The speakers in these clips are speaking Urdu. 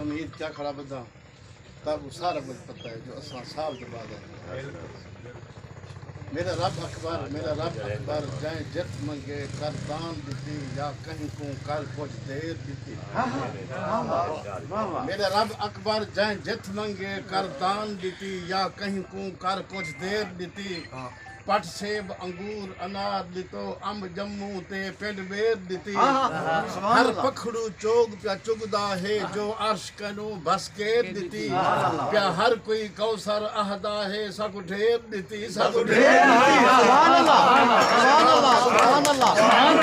تمہید کیا کھڑا بدا تب وہ سارا کچھ پتہ ہے جو اساں صاحب کے بعد ہے میرا رب اکبر جائیں جت منگے کر دان دیتی یا کہیں کو کر کچھ دیر دیتی میرا رب اکبر جائیں جت منگے کر دان دیتی یا کہیں کو کر کچھ دیر دیتی پٹ سیب انگور انار دیتو امب جموں تے پنڈ بیر دیتی ہر پکھڑو چوگ پیا چگدا ہے جو عرش کنو بس کیر دیتی پیا ہر کوئی کوثر اہدا ہے سکو ڈھیر دیتی سکو ڈھیر دیتی سبحان اللہ سبحان اللہ سبحان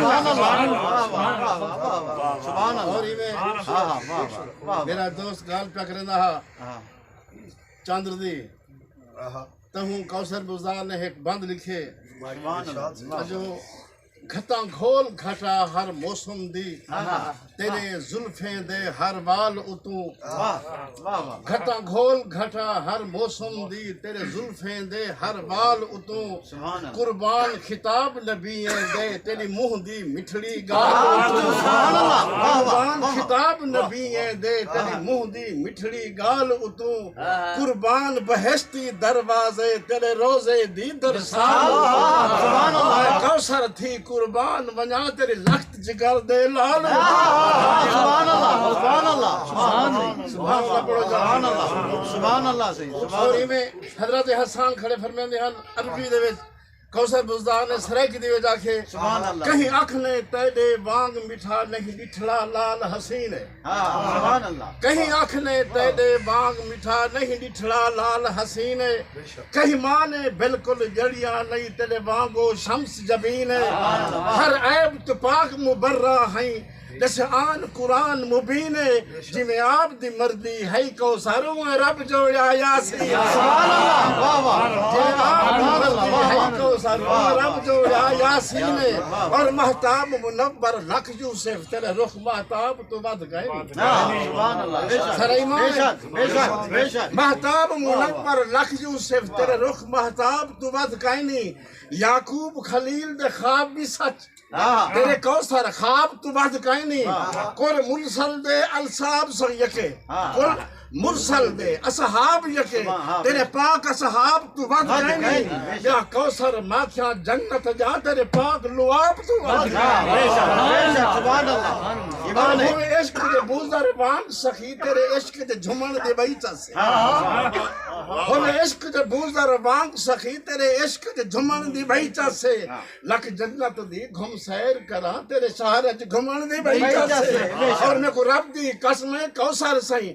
اللہ سبحان اور میں میرا دوست گال پیا کرندا ہا چاندر دی تہوں کوثر بزار نے ایک بند لکھے جو گھٹاں کھول گھٹا ہر موسم دی تیرے زلفیں دے ہر وال اتوں گھٹاں کھول گھٹا ہر موسم دی تیرے زلفیں دے ہر وال اتوں قربان خطاب نبییں دے تیری منہ دی مٹھڑی گال قربان خطاب نبییں دے تیری منہ دی مٹھڑی گال اتوں قربان بہشتی دروازے تیرے روزے دی درسال کوثر تھی قربان ونیا تیری لخت جگر دے لال سبحان اللہ سبحان اللہ سبحان اللہ سبحان اللہ صحیح اور میں حضرت حسان کھڑے فرمیندے ہیں عربی دے وچ کوثر بزدار نے سرائکی دی وچ آکھے کہیں اکھ نے تیرے وانگ مٹھا نہیں ڈٹھڑا لال حسین ہے سبحان اللہ کہیں اکھ نے تیرے وانگ مٹھا نہیں ڈٹھڑا لال حسین ہے کہیں ماں نے بالکل جڑیاں نہیں تیرے وانگو شمس جبین ہے ہر عیب تو پاک مبرہ ہیں جیسے آن قرآن مبین ہے جی میں آپ دی مردی ہے کوثروں رب جوڑیا یاسین سبحان اللہ واہ واہ جی آپ دی مردی ہے کوثروں رب جوڑیا یاسین ہے اور مہتاب منور لکھ یوسف تیرے رخ مہتاب تو ود گئے سبحان اللہ بے شک بے شک بے شک مہتاب منور لکھ یوسف تیرے رخ مہتاب تو ود گئے نہیں یعقوب خلیل دے خواب بھی سچ تیرے کوثر خواب تو ود گئے نہیں کل مرسل دے الصحاب سر یکے کل مرسل دے اصحاب یکے تیرے پاک اصحاب تو ود گئے نہیں یا کوثر ماتھیاں جنت جا تیرے پاک لعاب تو ود گئے سبحان اللہ ہوئے عشق دے بوزر وان سخی تیرے عشق دے جھمن دے بیچا سے ہوئے عشق دے بوزر وان سخی تیرے عشق دے جھمن دے بیچا سے لکھ جنت دی گھم سیر کرا تیرے شہر اچ گھمن دے بیچا سے اور میں کو رب دی قسم کوثر سائیں